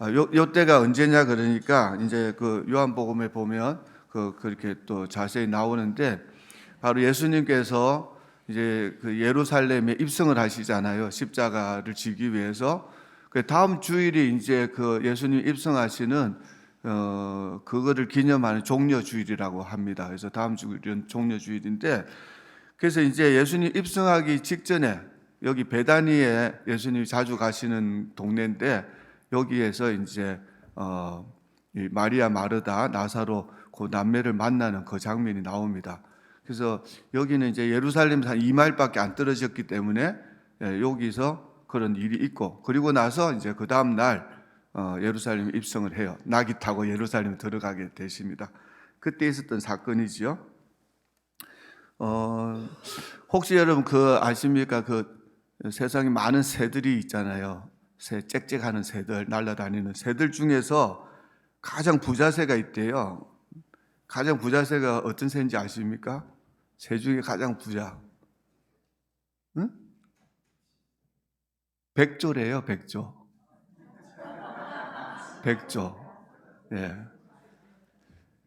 요 때가 언제냐 그러니까 이제 그 요한복음에 보면 그렇게 또 자세히 나오는데, 바로 예수님께서 이제 그 예루살렘에 입성을 하시잖아요. 십자가를 지기 위해서. 그 다음 주일이 이제 그 예수님 입성하시는 그거를 기념하는 종려 주일이라고 합니다. 그래서 다음 주일은 종려 주일인데, 그래서 이제 예수님 입성하기 직전에 여기 베다니에 예수님이 자주 가시는 동네인데, 여기에서 이제 이 마리아 마르다 나사로 그 남매를 만나는 그 장면이 나옵니다. 그래서 여기는 이제 예루살렘에서 한 2마일밖에 안 떨어졌기 때문에 여기서 그런 일이 있고, 그리고 나서 이제 그 다음 날 예루살렘에 입성을 해요. 나귀 타고 예루살렘에 들어가게 되십니다. 그때 있었던 사건이지요. 혹시 여러분 그 아십니까? 그 세상에 많은 새들이 있잖아요. 새, 짹짹하는 새들, 날아다니는 새들 중에서 가장 부자 새가 있대요. 가장 부자 새가 어떤 새인지 아십니까? 새 중에 가장 부자. 응? 백조래요, 백조. 백조. 예.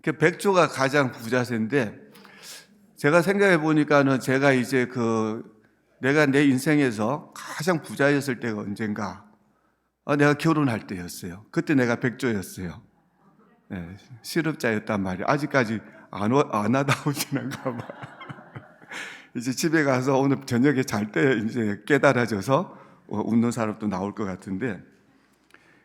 그 백조가 가장 부자 새인데, 제가 생각해 보니까는 제가 이제 내가 내 인생에서 가장 부자였을 때가 언젠가, 내가 결혼할 때였어요. 그때 내가 백조였어요. 네, 실업자였단 말이에요. 아직까지 안 와닿으시는가 봐. 이제 집에 가서 오늘 저녁에 잘 때 이제 깨달아져서 웃는 사람도 나올 것 같은데,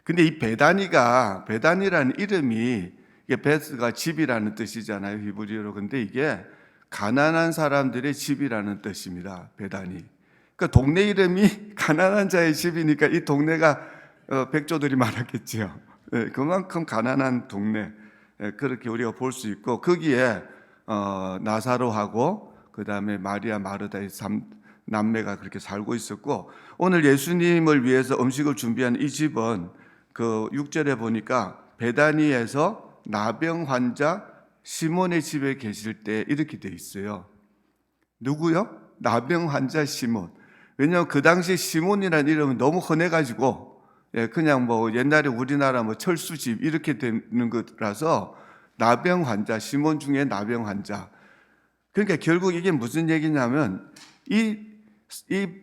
근데 이 베다니라는 이름이, 이게 베스가 집이라는 뜻이잖아요, 히브리어로. 근데 이게 가난한 사람들의 집이라는 뜻입니다, 베다니. 그러니까 동네 이름이 가난한 자의 집이니까 이 동네가 백조들이 많았겠지요. 그만큼 가난한 동네, 그렇게 우리가 볼 수 있고, 거기에 나사로하고 그 다음에 마리아 마르다의 남매가 그렇게 살고 있었고, 오늘 예수님을 위해서 음식을 준비한 이 집은 그 6절에 보니까 베다니에서 나병 환자 시몬의 집에 계실 때 이렇게 돼 있어요. 누구요? 나병 환자 시몬. 왜냐하면 그 당시 시몬이라는 이름은 너무 흔해가지고, 그냥 뭐 옛날에 우리나라 뭐 철수집 이렇게 되는 거라서 나병 환자, 시몬 중에 나병 환자. 그러니까 결국 이게 무슨 얘기냐면 이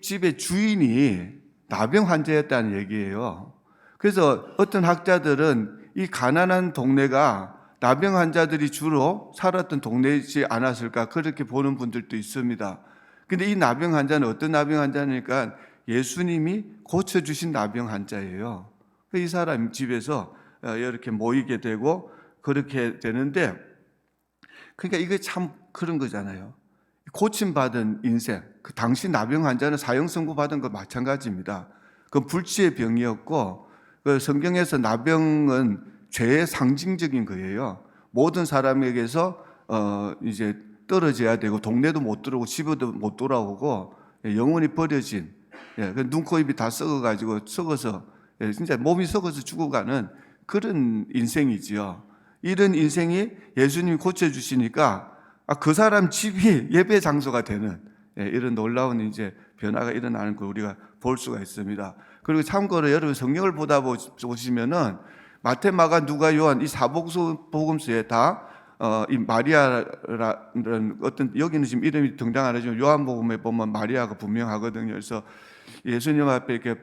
집의 주인이 나병 환자였다는 얘기예요. 그래서 어떤 학자들은 이 가난한 동네가 나병 환자들이 주로 살았던 동네이지 않았을까, 그렇게 보는 분들도 있습니다. 근데 이 나병 환자는 어떤 나병 환자니까 예수님이 고쳐주신 나병 환자예요. 이 사람 집에서 이렇게 모이게 되고 그렇게 되는데, 그러니까 이게 참 그런 거잖아요. 고침받은 인생, 그 당시 나병 환자는 사형 선고 받은 거 마찬가지입니다. 그 불치의 병이었고, 그 성경에서 나병은 죄의 상징적인 거예요. 모든 사람에게서 이제 떨어져야 되고, 동네도 못 들어오고 집에도 못 돌아오고, 영원히 버려진, 눈, 코, 입이 다 썩어가지고 썩어서, 진짜 몸이 썩어서 죽어가는 그런 인생이지요. 이런 인생이 예수님이 고쳐주시니까 그 사람 집이 예배 장소가 되는 이런 놀라운 이제 변화가 일어나는 걸 우리가 볼 수가 있습니다. 그리고 참고로 여러분 성경을 보다 보시면은 마태, 마가, 누가, 요한 이 사복음서에 다 이 마리아라는 어떤, 여기는 지금 이름이 등장 안 하지만 요한복음에 보면 마리아가 분명하거든요. 그래서 예수님 앞에 이렇게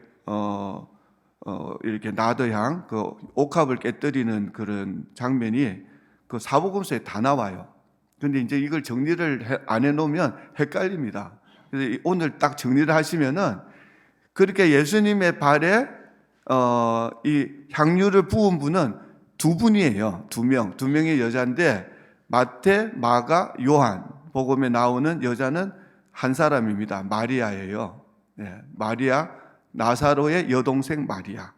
이렇게 나더향, 그 옥합을 깨뜨리는 그런 장면이 그 사복음서에 다 나와요. 근데 이제 이걸 정리를 안 해놓으면 헷갈립니다. 그래서 오늘 딱 정리를 하시면은, 그렇게 예수님의 발에 이 향유를 부은 분은 두 분이에요. 두 명의 여자인데, 마태, 마가, 요한 복음에 나오는 여자는 한 사람입니다. 마리아예요. 마리아, 나사로의 여동생 마리아.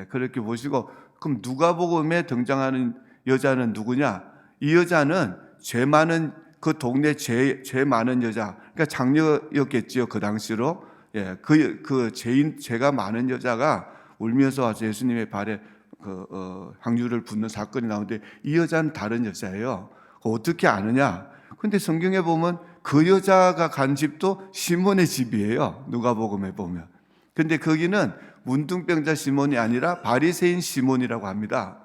그렇게 보시고, 그럼 누가복음에 등장하는 여자는 누구냐? 이 여자는 죄 많은, 그 동네 죄 많은 여자, 그러니까 장녀였겠지요, 그 당시로. 죄가 많은 여자가 울면서 와서 예수님의 발에 향유를 붓는 사건이 나오는데, 이 여자는 다른 여자예요. 어떻게 아느냐? 근데 성경에 보면 그 여자가 간 집도 시몬의 집이에요. 누가복음에 보면. 근데 거기는 문둥병자 시몬이 아니라 바리새인 시몬이라고 합니다.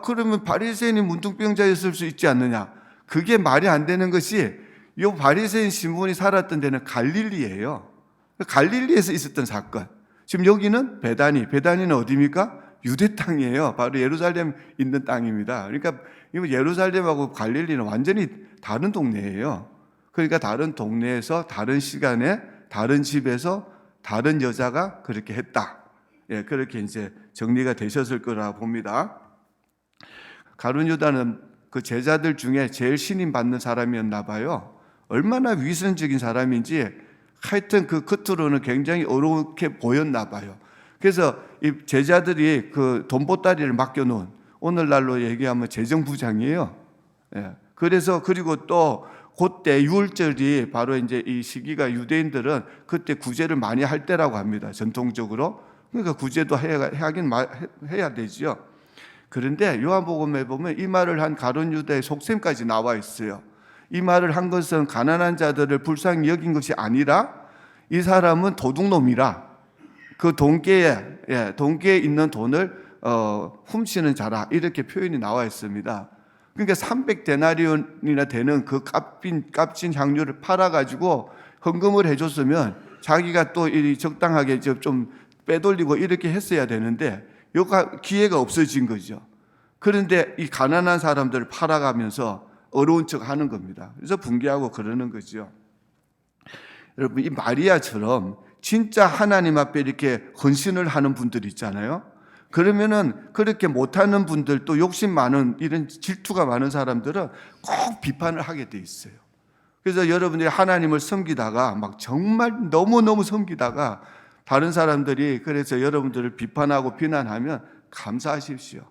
그러면 바리새인이 문둥병자였을 수 있지 않느냐? 그게 말이 안 되는 것이 이 바리새인 시몬이 살았던 데는 갈릴리예요. 갈릴리에서 있었던 사건. 지금 여기는 베다니는 어디입니까? 유대 땅이에요. 바로 예루살렘 있는 땅입니다. 그러니까 예루살렘하고 갈릴리는 완전히 다른 동네예요. 그러니까 다른 동네에서 다른 시간에 다른 집에서 다른 여자가 그렇게 했다. 그렇게 이제 정리가 되셨을 거라 봅니다. 가룟 유다는 그 제자들 중에 제일 신임 받는 사람이었나 봐요. 얼마나 위선적인 사람인지 하여튼 그 겉으로는 굉장히 어렵게 보였나 봐요. 그래서 이 제자들이 그 돈보따리를 맡겨놓은, 오늘날로 얘기하면 재정부장이에요. 그래서 그리고 또 그때 유월절이 바로 이제 이 시기가 유대인들은 그때 구제를 많이 할 때라고 합니다. 전통적으로. 그러니까 구제도 해야 되지요. 그런데 요한복음에 보면 이 말을 한 가룟 유다의 속셈까지 나와 있어요. 이 말을 한 것은 가난한 자들을 불쌍히 여긴 것이 아니라 이 사람은 도둑놈이라 그 돈계에 있는 돈을 훔치는 자라, 이렇게 표현이 나와 있습니다. 그러니까 300데나리온이나 되는 그 값진 향료를 팔아가지고 헌금을 해줬으면 자기가 또 적당하게 좀 빼돌리고 이렇게 했어야 되는데 여기가 기회가 없어진 거죠. 그런데 이 가난한 사람들을 팔아가면서 어려운 척 하는 겁니다. 그래서 분개하고 그러는 거죠. 여러분, 이 마리아처럼 진짜 하나님 앞에 이렇게 헌신을 하는 분들 있잖아요. 그러면은 그렇게 못하는 분들, 또 욕심 많은, 이런 질투가 많은 사람들은 꼭 비판을 하게 돼 있어요. 그래서 여러분들이 하나님을 섬기다가 막 정말 너무너무 섬기다가 다른 사람들이 그래서 여러분들을 비판하고 비난하면 감사하십시오.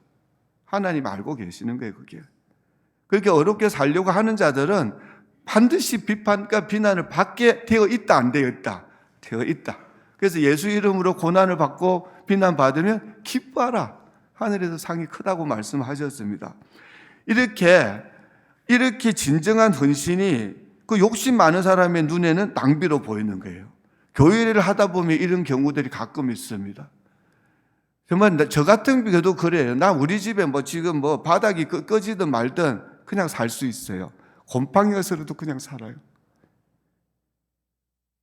하나님 알고 계시는 거예요, 그게. 그렇게 어렵게 살려고 하는 자들은 반드시 비판과 비난을 받게 되어 있다, 안 되어 있다? 되어 있다. 그래서 예수 이름으로 고난을 받고 비난받으면 기뻐하라. 하늘에서 상이 크다고 말씀하셨습니다. 이렇게 진정한 헌신이 그 욕심 많은 사람의 눈에는 낭비로 보이는 거예요. 교회를 하다 보면 이런 경우들이 가끔 있습니다. 정말 저 같은 경우도 그래요. 나 우리 집에 지금 바닥이 꺼지든 말든 그냥 살 수 있어요. 곰팡이여서라도 그냥 살아요.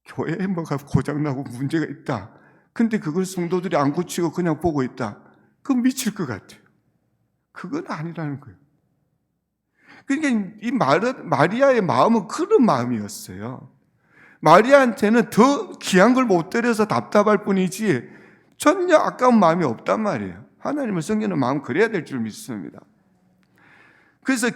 교회에 뭐가 고장나고 문제가 있다. 근데 그걸 성도들이 안 고치고 그냥 보고 있다. 그건 미칠 것 같아요. 그건 아니라는 거예요. 그러니까 이 마리아의 마음은 그런 마음이었어요. 마리아한테는 더 귀한 걸 못 드려서 답답할 뿐이지 전혀 아까운 마음이 없단 말이에요. 하나님을 섬기는 마음 그래야 될 줄 믿습니다. 그래서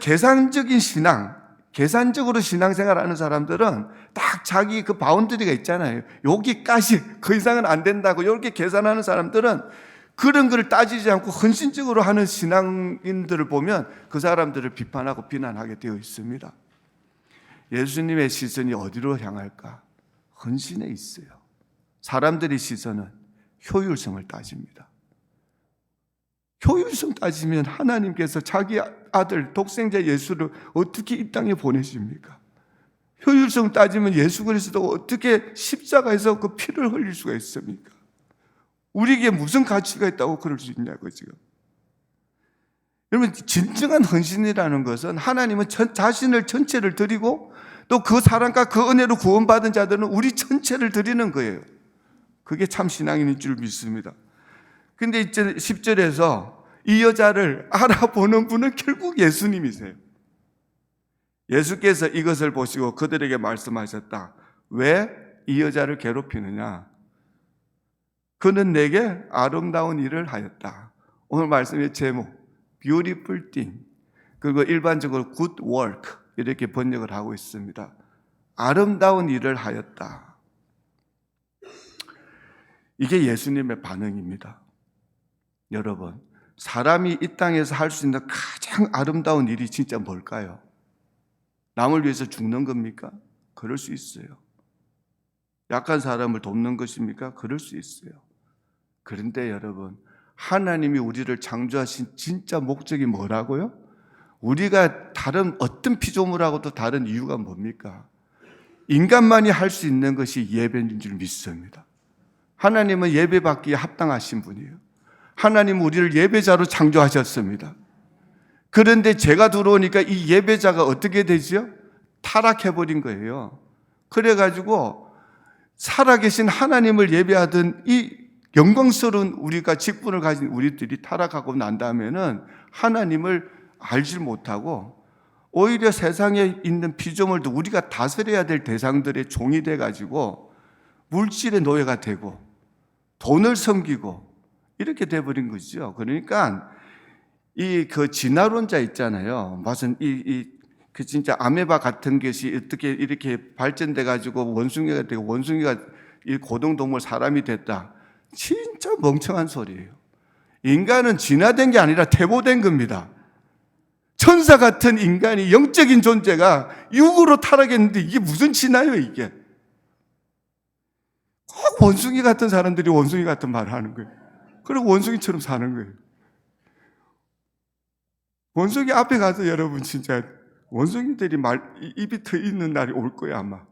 계산적으로 신앙생활하는 사람들은 딱 자기 그 바운더리가 있잖아요. 여기까지, 그 이상은 안 된다고 이렇게 계산하는 사람들은 그런 걸 따지지 않고 헌신적으로 하는 신앙인들을 보면 그 사람들을 비판하고 비난하게 되어 있습니다. 예수님의 시선이 어디로 향할까? 헌신에 있어요. 사람들의 시선은 효율성을 따집니다. 효율성 따지면 하나님께서 자기 아들 독생자 예수를 어떻게 이 땅에 보내십니까? 효율성 따지면 예수 그리스도가 어떻게 십자가에서 그 피를 흘릴 수가 있습니까? 우리에게 무슨 가치가 있다고 그럴 수 있냐고 지금. 여러분, 진정한 헌신이라는 것은 하나님은 자신을 전체를 드리고 또 그 사랑과 그 은혜로 구원받은 자들은 우리 전체를 드리는 거예요. 그게 참 신앙인인 줄 믿습니다. 근데 이제 10절에서 이 여자를 알아보는 분은 결국 예수님이세요. 예수께서 이것을 보시고 그들에게 말씀하셨다. 왜 이 여자를 괴롭히느냐? 그는 내게 아름다운 일을 하였다. 오늘 말씀의 제목, beautiful thing. 그리고 일반적으로 good work 이렇게 번역을 하고 있습니다. 아름다운 일을 하였다. 이게 예수님의 반응입니다. 여러분, 사람이 이 땅에서 할 수 있는 가장 아름다운 일이 진짜 뭘까요? 남을 위해서 죽는 겁니까? 그럴 수 있어요. 약한 사람을 돕는 것입니까? 그럴 수 있어요. 그런데 여러분, 하나님이 우리를 창조하신 진짜 목적이 뭐라고요? 우리가 다른 어떤 피조물하고도 다른 이유가 뭡니까? 인간만이 할 수 있는 것이 예배인 줄 믿습니다. 하나님은 예배받기에 합당하신 분이에요. 하나님은 우리를 예배자로 창조하셨습니다. 그런데 죄가 들어오니까 이 예배자가 어떻게 되지요? 타락해버린 거예요. 그래가지고 살아계신 하나님을 예배하던 이 영광스러운 우리가 직분을 가진 우리들이 타락하고 난 다음에는 하나님을 알지 못하고 오히려 세상에 있는 피조물도 우리가 다스려야 될 대상들의 종이 돼가지고 물질의 노예가 되고 돈을 섬기고 이렇게 돼버린 거죠. 그러니까 이 그 진화론자 있잖아요. 무슨 그 진짜 아메바 같은 것이 어떻게 이렇게 발전돼 가지고 원숭이가 되고 원숭이가 이 고등동물 사람이 됐다. 진짜 멍청한 소리예요. 인간은 진화된 게 아니라 태보된 겁니다. 천사 같은 인간이 영적인 존재가 육으로 타락했는데 이게 무슨 진화예요, 이게? 꼭 원숭이 같은 사람들이 원숭이 같은 말을 하는 거예요. 그리고 원숭이처럼 사는 거예요. 원숭이 앞에 가서 여러분 진짜 원숭이들이 입이 터 있는 날이 올 거예요, 아마.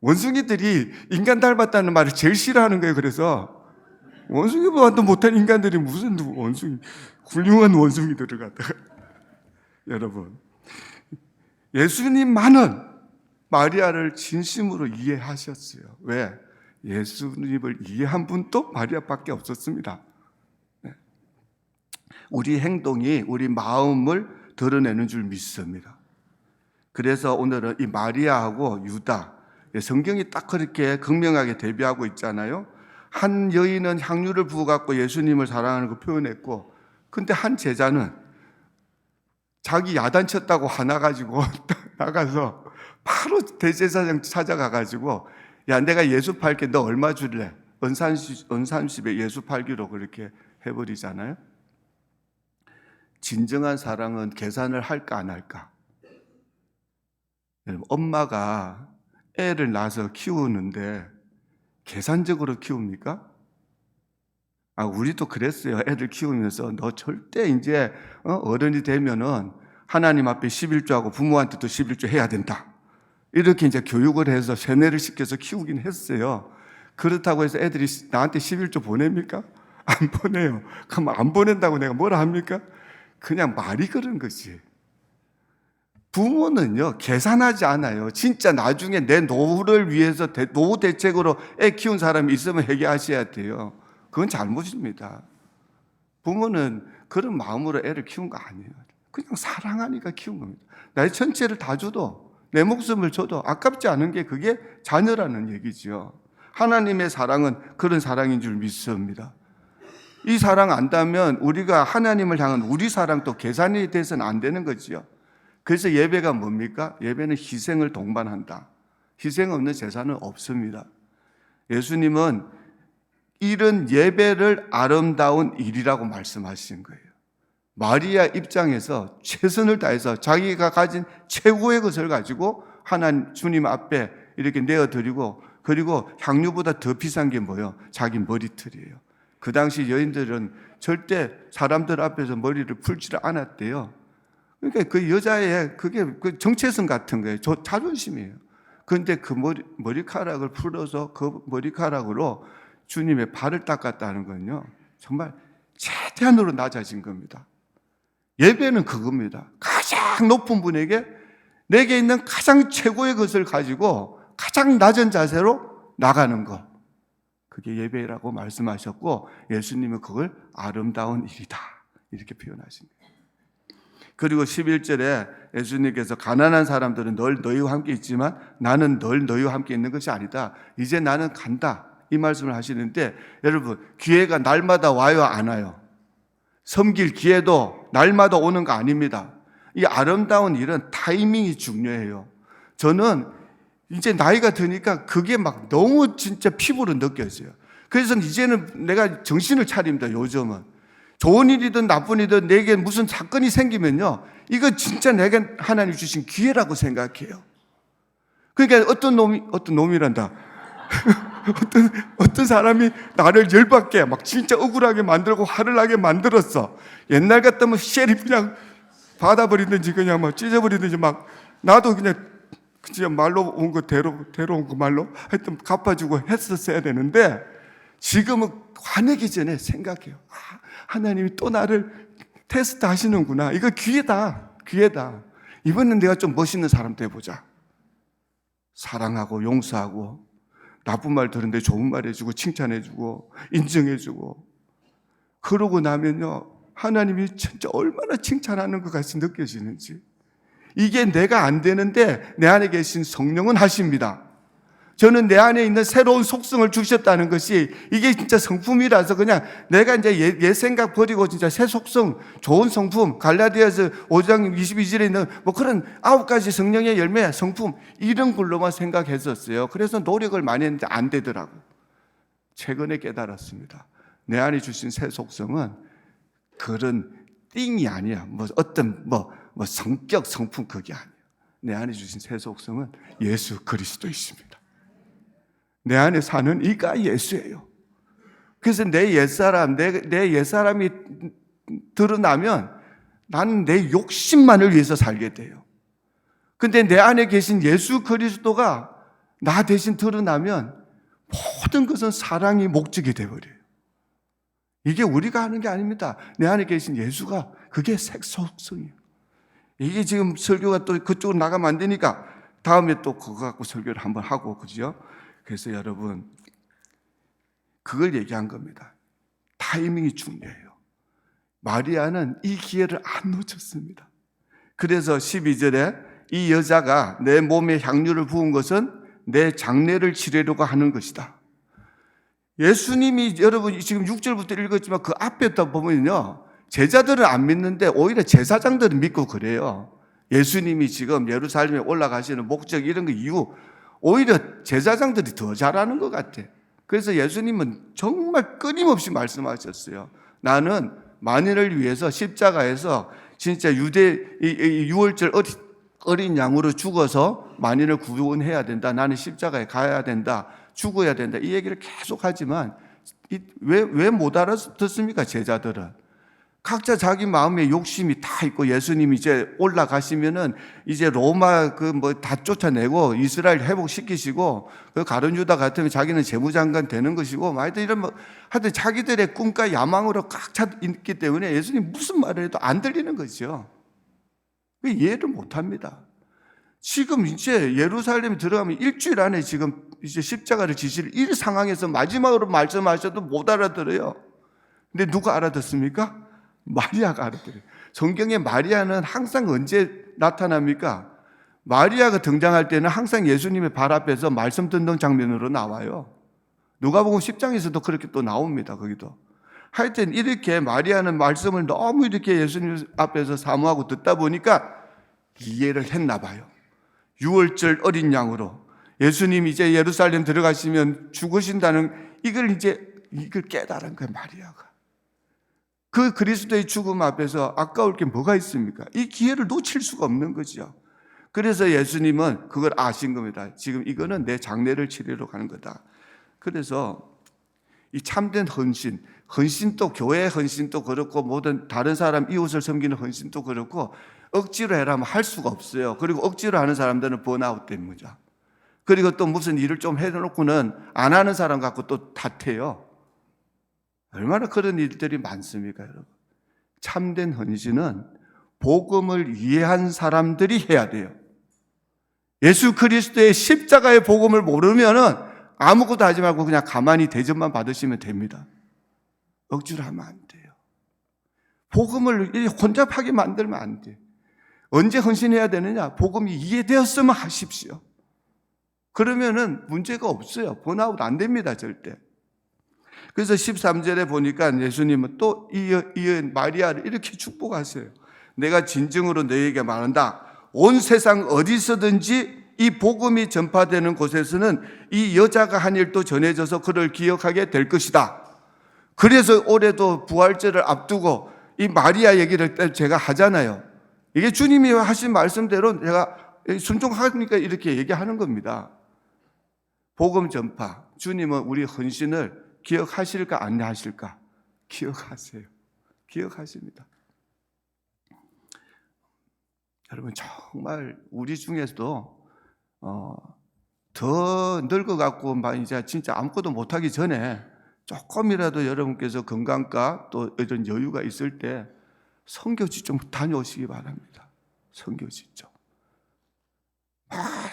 원숭이들이 인간 닮았다는 말을 제일 싫어하는 거예요. 그래서 원숭이보다도 못한 인간들이 무슨 원숭이, 훌륭한 원숭이들을 갖다가. 여러분, 예수님만은 마리아를 진심으로 이해하셨어요. 왜? 예수님을 이해한 분도 마리아밖에 없었습니다. 우리 행동이 우리 마음을 드러내는 줄 믿습니다. 그래서 오늘은 이 마리아하고 유다, 성경이 딱 그렇게 극명하게 대비하고 있잖아요. 한 여인은 향유를 부어갖고 예수님을 사랑하는 걸 표현했고, 근데 한 제자는 자기 야단쳤다고 화나가지고 나가서 바로 대제사장 찾아가가지고, 야, 내가 예수 팔게, 너 얼마 줄래? 은 30에 예수 팔기로 그렇게 해버리잖아요. 진정한 사랑은 계산을 할까 안 할까? 엄마가 애를 낳아서 키우는데 계산적으로 키웁니까? 우리도 그랬어요. 애들 키우면서 너 절대 이제 어른이 되면은 하나님 앞에 11조하고 부모한테도 11조 해야 된다. 이렇게 이제 교육을 해서 세뇌를 시켜서 키우긴 했어요. 그렇다고 해서 애들이 나한테 11조 보냅니까? 안 보내요. 그럼 안 보낸다고 내가 뭐라 합니까? 그냥 말이 그런 거지. 부모는요, 계산하지 않아요. 진짜 나중에 내 노후를 위해서 노후 대책으로 애 키운 사람이 있으면 해결하셔야 돼요. 그건 잘못입니다. 부모는 그런 마음으로 애를 키운 거 아니에요. 그냥 사랑하니까 키운 겁니다. 나의 전체를 다 줘도, 내 목숨을 줘도 아깝지 않은 게 그게 자녀라는 얘기죠. 하나님의 사랑은 그런 사랑인 줄 믿습니다. 이 사랑 안다면 우리가 하나님을 향한 우리 사랑도 계산이 돼서는 안 되는 거죠. 그래서 예배가 뭡니까? 예배는 희생을 동반한다. 희생 없는 제사는 없습니다. 예수님은 이런 예배를 아름다운 일이라고 말씀하신 거예요. 마리아 입장에서 최선을 다해서 자기가 가진 최고의 것을 가지고 하나님 주님 앞에 이렇게 내어드리고, 그리고 향유보다 더 비싼 게 뭐예요? 자기 머리털이에요. 그 당시 여인들은 절대 사람들 앞에서 머리를 풀지를 않았대요. 그러니까 그 여자의 그게 그 정체성 같은 거예요. 자존심이에요. 그런데 그 머리카락을 풀어서 그 머리카락으로 주님의 발을 닦았다는 건요, 정말 최대한으로 낮아진 겁니다. 예배는 그겁니다. 가장 높은 분에게 내게 있는 가장 최고의 것을 가지고 가장 낮은 자세로 나가는 것. 그게 예배라고 말씀하셨고, 예수님은 그걸 아름다운 일이다 이렇게 표현하십니다. 그리고 11절에 예수님께서 가난한 사람들은 늘 너희와 함께 있지만 나는 늘 너희와 함께 있는 것이 아니다. 이제 나는 간다. 이 말씀을 하시는데, 여러분, 기회가 날마다 와요, 안 와요? 섬길 기회도 날마다 오는 거 아닙니다. 이 아름다운 일은 타이밍이 중요해요. 저는 이제 나이가 드니까 그게 막 너무 진짜 피부로 느껴져요. 그래서 이제는 내가 정신을 차립니다, 요즘은. 좋은 일이든 나쁜 일이든 내게 무슨 사건이 생기면요, 이거 진짜 내가 하나님 주신 기회라고 생각해요. 그러니까 어떤 놈이란다. 어떤 사람이 나를 열받게 막 진짜 억울하게 만들고 화를 나게 만들었어. 옛날 같으면 쉐리 그냥 받아버리든지 그냥 막 찢어버리든지 막 나도 그냥 진짜 말로 온 거 데려온 거 말로 하여튼 갚아주고 했었어야 되는데 지금은 화내기 전에 생각해요. 하나님이 또 나를 테스트 하시는구나. 이거 기회다. 이번엔 내가 좀 멋있는 사람 돼보자. 사랑하고 용서하고 나쁜 말 들었는데 좋은 말 해주고 칭찬해주고 인정해주고 그러고 나면요 하나님이 진짜 얼마나 칭찬하는 것 같이 느껴지는지. 이게 내가 안 되는데 내 안에 계신 성령은 하십니다. 저는 내 안에 있는 새로운 속성을 주셨다는 것이 이게 진짜 성품이라서 그냥 내가 이제 옛 생각 버리고 진짜 새 속성, 좋은 성품, 갈라디아서 5장 22절에 있는 뭐 그런 9가지 성령의 열매, 성품 이런 걸로만 생각했었어요. 그래서 노력을 많이 했는데 안 되더라고. 최근에 깨달았습니다. 내 안에 주신 새 속성은 그런 띵이 아니야. 뭐 어떤 성격, 성품 그게 아니야. 내 안에 주신 새 속성은 예수 그리스도이십니다. 내 안에 사는 이가 예수예요. 그래서 내 옛사람이 드러나면 나는 내 욕심만을 위해서 살게 돼요. 근데 내 안에 계신 예수 그리스도가 나 대신 드러나면 모든 것은 사랑이 목적이 되어버려요. 이게 우리가 하는 게 아닙니다. 내 안에 계신 예수가 그게 색속성이에요. 이게 지금 설교가 또 그쪽으로 나가면 안 되니까 다음에 또 그거 갖고 설교를 한번 하고 그죠? 그래서 여러분 그걸 얘기한 겁니다. 타이밍이 중요해요. 마리아는 이 기회를 안 놓쳤습니다. 그래서 12절에 이 여자가 내 몸에 향유를 부은 것은 내 장례를 치르려고 하는 것이다. 예수님이 여러분 지금 6절부터 읽었지만 그 앞에 또 보면요 제자들은 안 믿는데 오히려 제사장들은 믿고 그래요. 예수님이 지금 예루살렘에 올라가시는 목적 이런 거 이유 오히려 제사장들이 더 잘하는 것 같아. 그래서 예수님은 정말 끊임없이 말씀하셨어요. 나는 만인을 위해서 십자가에서 진짜 유월절 어린 양으로 죽어서 만인을 구원해야 된다. 나는 십자가에 가야 된다. 죽어야 된다. 이 얘기를 계속 하지만 왜 못 알아듣습니까? 제자들은. 각자 자기 마음에 욕심이 다 있고 예수님이 이제 올라가시면은 이제 로마 다 쫓아내고 이스라엘 회복시키시고 그 가룟 유다 같으면 자기는 재무장관 되는 것이고 하여튼 자기들의 꿈과 야망으로 꽉 차 있기 때문에 예수님 무슨 말을 해도 안 들리는 거죠. 이해를 못 합니다. 지금 이제 예루살렘에 들어가면 일주일 안에 지금 이제 십자가를 지실 이 상황에서 마지막으로 말씀하셔도 못 알아들어요. 근데 누가 알아듣습니까? 마리아가 알아들어요. 성경에 마리아는 항상 언제 나타납니까? 마리아가 등장할 때는 항상 예수님의 발 앞에서 말씀 듣는 장면으로 나와요. 누가복음 10장에서도 그렇게 또 나옵니다. 거기도. 하여튼 이렇게 마리아는 말씀을 너무 이렇게 예수님 앞에서 사모하고 듣다 보니까 이해를 했나 봐요. 6월절 어린 양으로 예수님이 이제 예루살렘 들어가시면 죽으신다는 이걸 깨달은 거예요, 마리아가. 그 그리스도의 죽음 앞에서 아까울 게 뭐가 있습니까? 이 기회를 놓칠 수가 없는 거죠. 그래서 예수님은 그걸 아신 겁니다. 지금 이거는 내 장례를 치르러 가는 거다. 그래서 이 참된 헌신도 교회 헌신도 그렇고 모든 다른 사람 이웃을 섬기는 헌신도 그렇고 억지로 해라면 할 수가 없어요. 그리고 억지로 하는 사람들은 번아웃 되는 거죠. 그리고 또 무슨 일을 좀 해놓고는 안 하는 사람 갖고 또 탓해요. 얼마나 그런 일들이 많습니까, 여러분? 참된 헌신은 복음을 이해한 사람들이 해야 돼요. 예수 그리스도의 십자가의 복음을 모르면은 아무것도 하지 말고 그냥 가만히 대접만 받으시면 됩니다. 억지로 하면 안 돼요. 복음을 혼잡하게 만들면 안 돼요. 언제 헌신해야 되느냐? 복음이 이해되었으면 하십시오. 그러면은 문제가 없어요. 번아웃 안 됩니다, 절대. 그래서 13절에 보니까 예수님은 또 이 마리아를 이렇게 축복하세요. 내가 진정으로 너희에게 말한다. 온 세상 어디서든지 이 복음이 전파되는 곳에서는 이 여자가 한 일도 전해져서 그를 기억하게 될 것이다. 그래서 올해도 부활절을 앞두고 이 마리아 얘기를 제가 하잖아요. 이게 주님이 하신 말씀대로 제가 순종하니까 이렇게 얘기하는 겁니다. 복음 전파. 주님은 우리 헌신을 기억하실까 안 하실까? 기억하세요. 기억하십니다. 여러분 정말 우리 중에서도 더 늙어갖고 막 이제 진짜 아무것도 못하기 전에 조금이라도 여러분께서 건강과 또 이런 여유가 있을 때 선교지 좀 다녀오시기 바랍니다. 선교지 좀.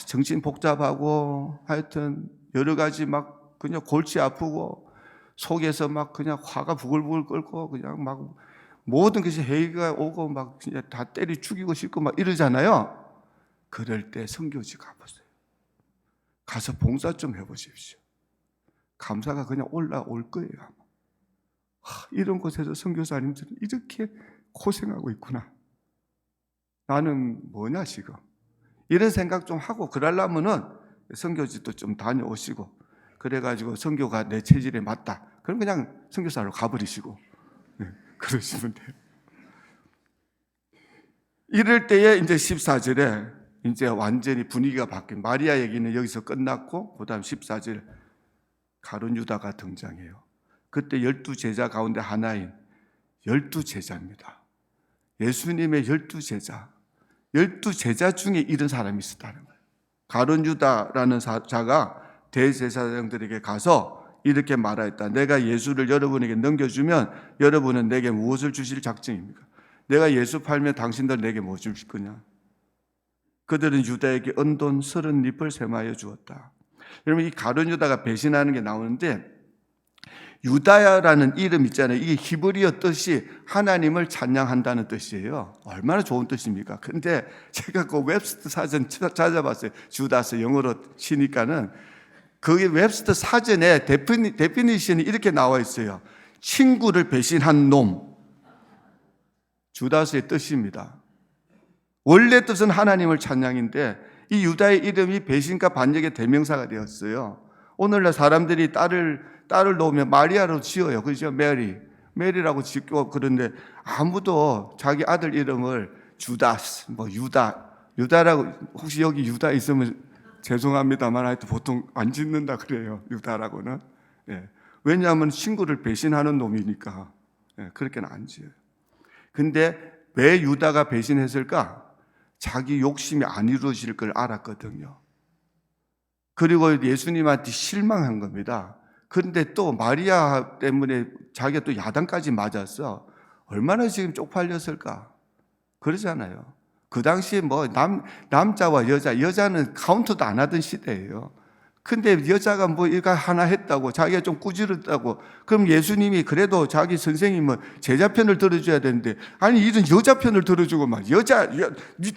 정신 복잡하고 하여튼 여러 가지 막 그냥 골치 아프고 속에서 막 그냥 화가 부글부글 끓고 그냥 막 모든 것이 회의가 오고 막 그냥 다 때리 죽이고 싶고 막 이러잖아요. 그럴 때 선교지 가보세요. 가서 봉사 좀 해보십시오. 감사가 그냥 올라올 거예요. 이런 곳에서 선교사님들은 이렇게 고생하고 있구나. 나는 뭐냐 지금. 이런 생각 좀 하고 그러려면은 선교지도 좀 다녀오시고 그래가지고 선교가 내 체질에 맞다. 그럼 그냥 선교사로 가버리시고 그러시면 돼요. 이럴 때에 이제 14절에 이제 완전히 분위기가 바뀐 마리아 얘기는 여기서 끝났고 그 다음 14절 가룟 유다가 등장해요. 그때 12제자 가운데 하나인 12제자입니다. 예수님의 12제자 12제자 중에 이런 사람이 있었다는 거예요. 가룟 유다라는 자가 대제사장들에게 가서 이렇게 말하였다. 내가 예수를 여러분에게 넘겨주면 여러분은 내게 무엇을 주실 작정입니까? 내가 예수 팔면 당신들 내게 뭐 주실 거냐? 그들은 유다에게 은돈 30립을 세마여 주었다. 여러분 이 가룟 유다가 배신하는 게 나오는데 유다야라는 이름 있잖아요. 이게 히브리어 뜻이 하나님을 찬양한다는 뜻이에요. 얼마나 좋은 뜻입니까? 근데 제가 그 웹스터 사전 찾아봤어요. 주다스 영어로 치니까는 거기 웹스터 사전에 데피니션이 이렇게 나와 있어요. 친구를 배신한 놈. 주다스의 뜻입니다. 원래 뜻은 하나님을 찬양인데 이 유다의 이름이 배신과 반역의 대명사가 되었어요. 오늘날 사람들이 딸을 놓으면 마리아로 지어요. 그죠? 메리라고 짓고 그런데 아무도 자기 아들 이름을 주다스, 유다라고 혹시 여기 유다 있으면 죄송합니다만 하여튼 보통 안 짓는다 그래요. 유다라고는. 예. 왜냐하면 친구를 배신하는 놈이니까. 예. 그렇게는 안 지어요. 근데 왜 유다가 배신했을까? 자기 욕심이 안 이루어질 걸 알았거든요. 그리고 예수님한테 실망한 겁니다. 그런데 또 마리아 때문에 자기가 또 야단까지 맞았어. 얼마나 지금 쪽팔렸을까? 그러잖아요. 그 당시에 뭐 남자와 여자는 카운트도 안 하던 시대예요. 근데 여자가 뭐 이거 하나 했다고 자기가 좀 꾸지렀다고 그럼 예수님이 그래도 자기 선생님은 제자 편을 들어줘야 되는데 아니 이런 여자 편을 들어주고 막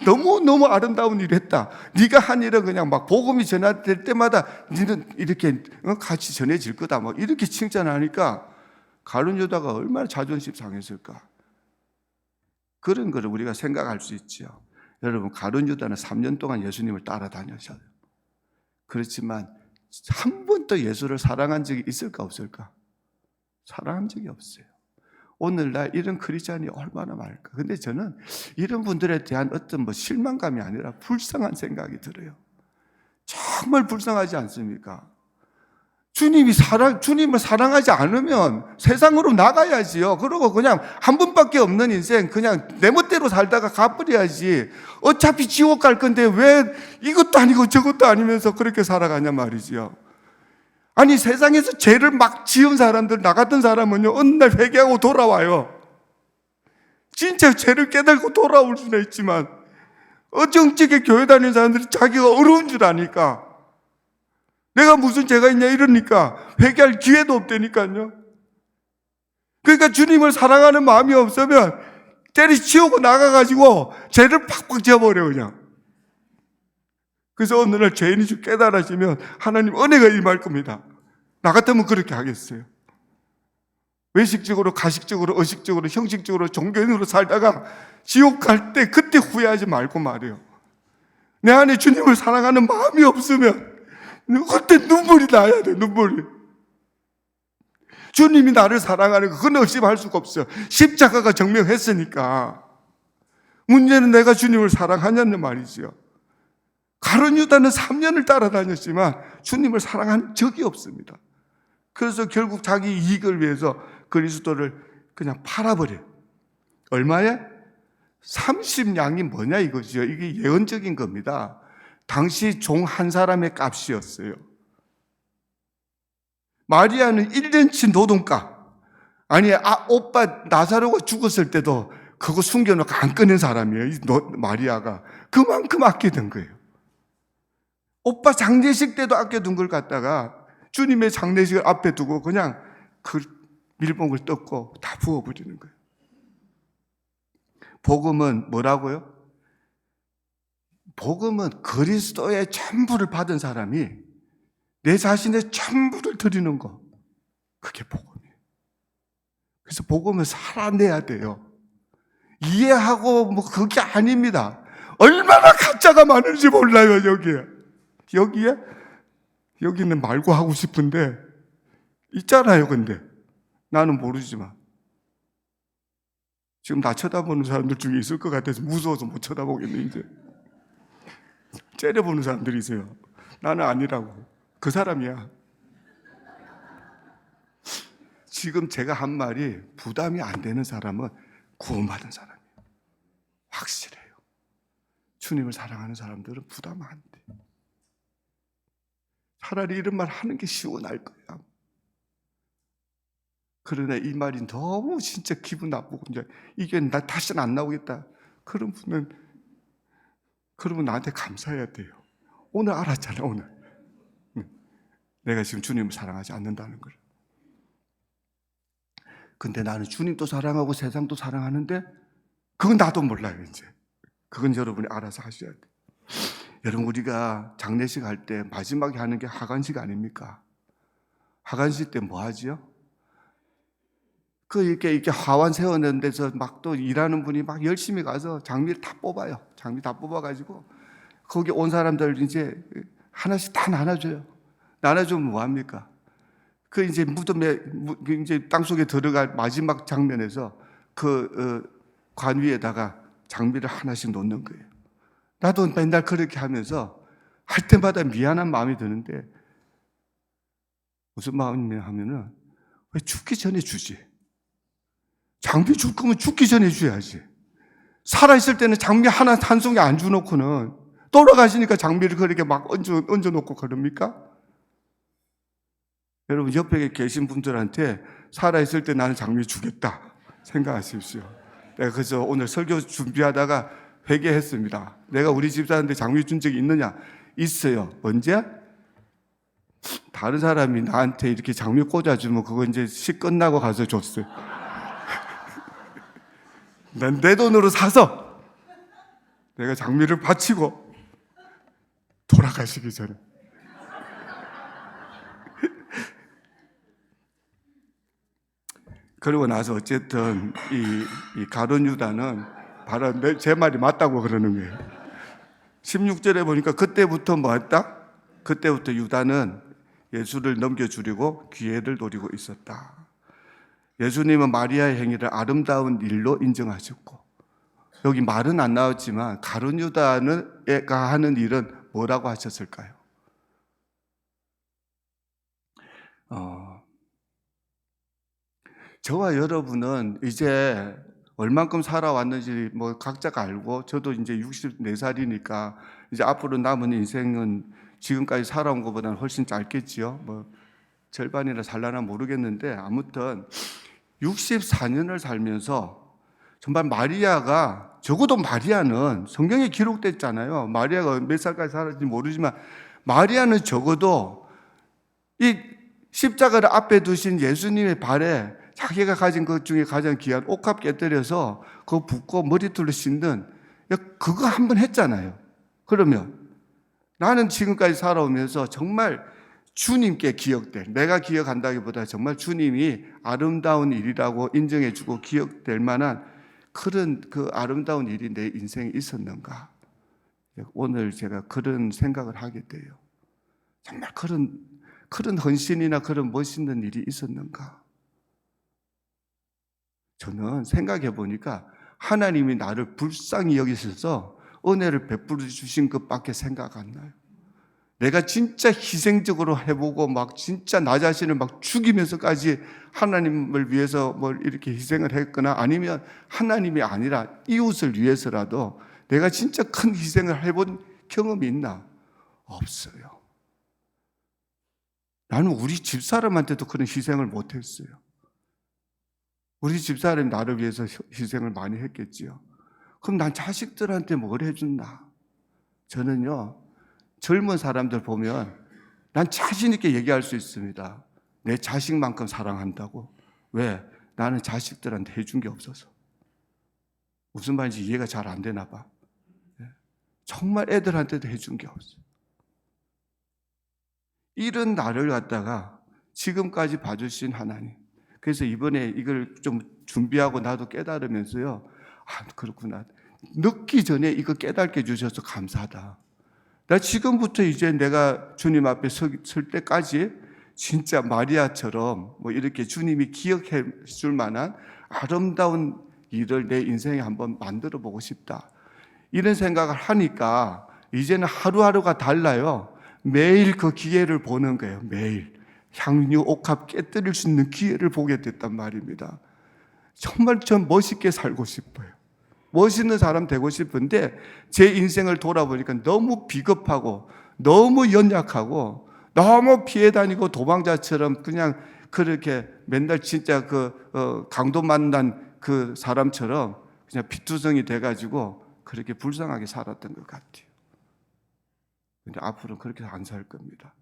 너무 아름다운 일을 했다. 네가 한 일은 그냥 막 복음이 전화될 때마다 너는 이렇게 같이 전해질 거다 뭐 이렇게 칭찬하니까 가룟 유다가 얼마나 자존심 상했을까. 그런 거를 우리가 생각할 수 있죠. 여러분 가룟 유다는 3년 동안 예수님을 따라다녔어요. 그렇지만 한 번도 예수를 사랑한 적이 있을까 없을까? 사랑한 적이 없어요. 오늘날 이런 크리스찬이 얼마나 많을까? 근데 저는 이런 분들에 대한 어떤 실망감이 아니라 불쌍한 생각이 들어요. 정말 불쌍하지 않습니까? 주님을 사랑하지 않으면 세상으로 나가야지요. 그러고 그냥 한 번밖에 없는 인생 그냥 내 멋대로 살다가 가버려야지. 어차피 지옥 갈 건데 왜 이것도 아니고 저것도 아니면서 그렇게 살아가냐 말이지요. 아니 세상에서 죄를 막 지은 사람들 나 같은 사람은요 어느 날 회개하고 돌아와요. 진짜 죄를 깨달고 돌아올 수는 있지만 어정쩡하게 교회 다니는 사람들이 자기가 어려운 줄 아니까 내가 무슨 죄가 있냐 이러니까 회개할 기회도 없다니까요. 그러니까 주님을 사랑하는 마음이 없으면 때려치우고 나가가지고 죄를 팍팍 지어버려 그냥. 그래서 어느 날 죄인이 좀 깨달아지면 하나님 은혜가 임할 겁니다. 나 같으면 그렇게 하겠어요. 외식적으로 가식적으로 의식적으로 형식적으로 종교인으로 살다가 지옥 갈 때 그때 후회하지 말고 말이에요. 내 안에 주님을 사랑하는 마음이 없으면 그때 눈물이 나야 돼. 눈물이. 주님이 나를 사랑하는 거 그건 의심할 수가 없어요. 십자가가 증명했으니까. 문제는 내가 주님을 사랑하냐는 말이죠. 가룟 유다는 3년을 따라다녔지만 주님을 사랑한 적이 없습니다. 그래서 결국 자기 이익을 위해서 그리스도를 그냥 팔아버려요. 얼마에? 30냥이 뭐냐 이거죠. 이게 예언적인 겁니다. 당시 종 한 사람의 값이었어요. 마리아는 1년치 노동값. 아니, 오빠 나사로가 죽었을 때도 그거 숨겨놓고 안 꺼낸 사람이에요. 마리아가. 그만큼 아껴둔 거예요. 오빠 장례식 때도 아껴둔 걸 갖다가 주님의 장례식을 앞에 두고 그냥 그 밀봉을 뜯고 다 부어버리는 거예요. 복음은 뭐라고요? 복음은 그리스도의 전부를 받은 사람이 내 자신의 전부를 드리는 거. 그게 복음이에요. 그래서 복음을 살아내야 돼요. 이해하고 뭐 그게 아닙니다. 얼마나 가짜가 많은지 몰라요, 여기에? 여기는 말고 하고 싶은데 있잖아요, 근데. 나는 모르지만. 지금 나 쳐다보는 사람들 중에 있을 것 같아서 무서워서 못 쳐다보겠네, 이제. 째려보는 사람들이 있어요. 나는 아니라고. 그 사람이야. 지금 제가 한 말이 부담이 안 되는 사람은 구원받은 사람이에요. 확실해요. 주님을 사랑하는 사람들은 부담 안 돼. 차라리 이런 말 하는 게 시원할 거야. 그러나 이 말이 너무 진짜 기분 나쁘고 이게 나 다시는 안 나오겠다. 그러면 나한테 감사해야 돼요. 오늘 알았잖아, 오늘. 내가 지금 주님을 사랑하지 않는다는 걸. 근데 나는 주님도 사랑하고 세상도 사랑하는데 그건 나도 몰라요, 이제. 그건 여러분이 알아서 하셔야 돼요. 여러분, 우리가 장례식 할 때 마지막에 하는 게 하관식 아닙니까? 하관식 때 뭐 하지요? 이렇게 화환 세워놓은 데서 막 또 일하는 분이 막 열심히 가서 장미를 다 뽑아요. 장미 다 뽑아가지고 거기 온 사람들 이제 하나씩 다 나눠줘요. 나눠주면 뭐합니까? 이제 무덤에, 이제 땅속에 들어갈 마지막 장면에서 관 위에다가 장미를 하나씩 놓는 거예요. 나도 맨날 그렇게 하면서 할 때마다 미안한 마음이 드는데 무슨 마음이냐 하면은 왜 죽기 전에 주지? 장미 줄 거면 죽기 전에 줘야지. 살아있을 때는 장미 한 송이 안 주놓고는 돌아가시니까 장미를 그렇게 막 얹어놓고 그럽니까? 여러분, 옆에 계신 분들한테 살아있을 때 나는 장미 주겠다 생각하십시오. 내가 그래서 오늘 설교 준비하다가 회개했습니다. 내가 우리 집사한테 장미 준 적이 있느냐? 있어요. 언제? 다른 사람이 나한테 이렇게 장미 꽂아주면 그거 이제 시 끝나고 가서 줬어요. 난 내 돈으로 사서 내가 장미를 바치고 돌아가시기 전에. 그러고 나서 어쨌든 이 가룟 유다는 바로 제 말이 맞다고 그러는 거예요. 16절에 보니까 그때부터 뭐 했다? 그때부터 유다는 예수를 넘겨주려고 기회를 노리고 있었다. 예수님은 마리아의 행위를 아름다운 일로 인정하셨고, 여기 말은 안 나왔지만 가룟 유다가 하는 일은 뭐라고 하셨을까요? 저와 여러분은 이제 얼만큼 살아왔는지 뭐 각자가 알고, 저도 이제 64살이니까 이제 앞으로 남은 인생은 지금까지 살아온 것보다는 훨씬 짧겠지요. 뭐 절반이나 살라나 모르겠는데, 아무튼 64년을 살면서 정말 마리아가, 적어도 마리아는 성경에 기록됐잖아요. 마리아가 몇 살까지 살았는지 모르지만 마리아는 적어도 이 십자가를 앞에 두신 예수님의 발에 자기가 가진 것 중에 가장 귀한 옥합 깨뜨려서 그거 붓고 머리털로 씻는 그거 한 번 했잖아요. 그러면 나는 지금까지 살아오면서 정말 주님께 기억될, 내가 기억한다기보다 정말 주님이 아름다운 일이라고 인정해주고 기억될 만한 그런 그 아름다운 일이 내 인생에 있었는가? 오늘 제가 그런 생각을 하게 돼요. 정말 그런 헌신이나 그런 멋있는 일이 있었는가? 저는 생각해 보니까 하나님이 나를 불쌍히 여기셔서 은혜를 베풀어 주신 것밖에 생각 안 나요. 내가 진짜 희생적으로 해보고 막 진짜 나 자신을 막 죽이면서까지 하나님을 위해서 뭘 이렇게 희생을 했거나, 아니면 하나님이 아니라 이웃을 위해서라도 내가 진짜 큰 희생을 해본 경험이 있나? 없어요. 나는 우리 집사람한테도 그런 희생을 못했어요. 우리 집사람이 나를 위해서 희생을 많이 했겠지요. 그럼 난 자식들한테 뭘 해준다? 저는요, 젊은 사람들 보면 난 자신 있게 얘기할 수 있습니다. 내 자식만큼 사랑한다고. 왜? 나는 자식들한테 해준 게 없어서. 무슨 말인지 이해가 잘 안 되나 봐. 정말 애들한테도 해준 게 없어요. 이런 나를 갖다가 지금까지 봐주신 하나님. 그래서 이번에 이걸 좀 준비하고 나도 깨달으면서요. 아, 그렇구나. 늦기 전에 이거 깨닫게 해주셔서 감사하다. 나 지금부터 이제 내가 주님 앞에 설 때까지 진짜 마리아처럼 뭐 이렇게 주님이 기억해 줄 만한 아름다운 일을 내 인생에 한번 만들어 보고 싶다. 이런 생각을 하니까 이제는 하루하루가 달라요. 매일 그 기회를 보는 거예요. 매일. 향유, 옥합 깨뜨릴 수 있는 기회를 보게 됐단 말입니다. 정말 전 멋있게 살고 싶어요. 멋있는 사람 되고 싶은데 제 인생을 돌아보니까 너무 비겁하고 너무 연약하고 너무 피해 다니고 도망자처럼 그냥 그렇게 맨날 진짜 강도 만난 그 사람처럼 그냥 피투성이 돼가지고 그렇게 불쌍하게 살았던 것 같아요. 근데 앞으로는 그렇게 안 살 겁니다.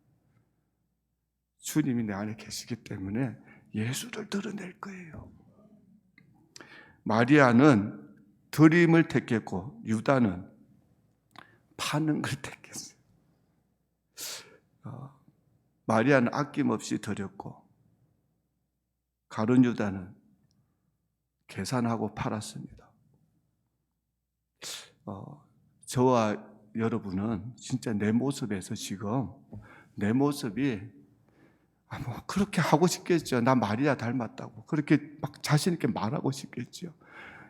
주님이 내 안에 계시기 때문에 예수를 드러낼 거예요. 마리아는 드림을 택했고 유다는 파는 걸 택했어요. 마리아는 아낌없이 드렸고 가룟 유다는 계산하고 팔았습니다. 저와 여러분은 진짜 내 모습에서 지금 내 모습이 뭐 그렇게 하고 싶겠죠. 나 마리아 닮았다고 그렇게 막 자신 있게 말하고 싶겠죠.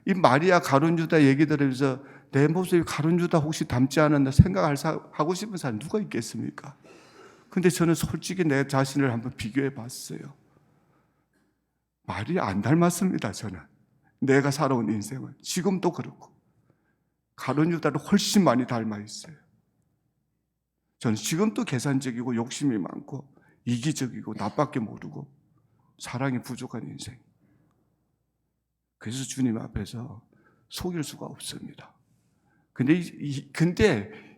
이 마리아 가룟 유다 얘기 들으면서 내 모습이 가룟 유다 혹시 닮지 않았나 생각하고 싶은 사람 누가 있겠습니까? 근데 저는 솔직히 내 자신을 한번 비교해 봤어요. 마리아 안 닮았습니다. 저는 내가 살아온 인생은 지금도 그렇고 가룟 유다를 훨씬 많이 닮아 있어요. 저는 지금도 계산적이고 욕심이 많고 이기적이고 나밖에 모르고 사랑이 부족한 인생. 그래서 주님 앞에서 속일 수가 없습니다. 근데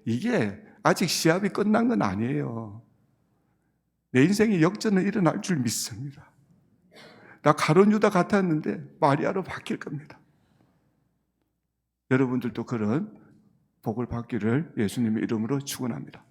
이게 아직 시합이 끝난 건 아니에요. 내 인생에 역전은 일어날 줄 믿습니다. 나 가룟 유다 같았는데 마리아로 바뀔 겁니다. 여러분들도 그런 복을 받기를 예수님의 이름으로 축원합니다.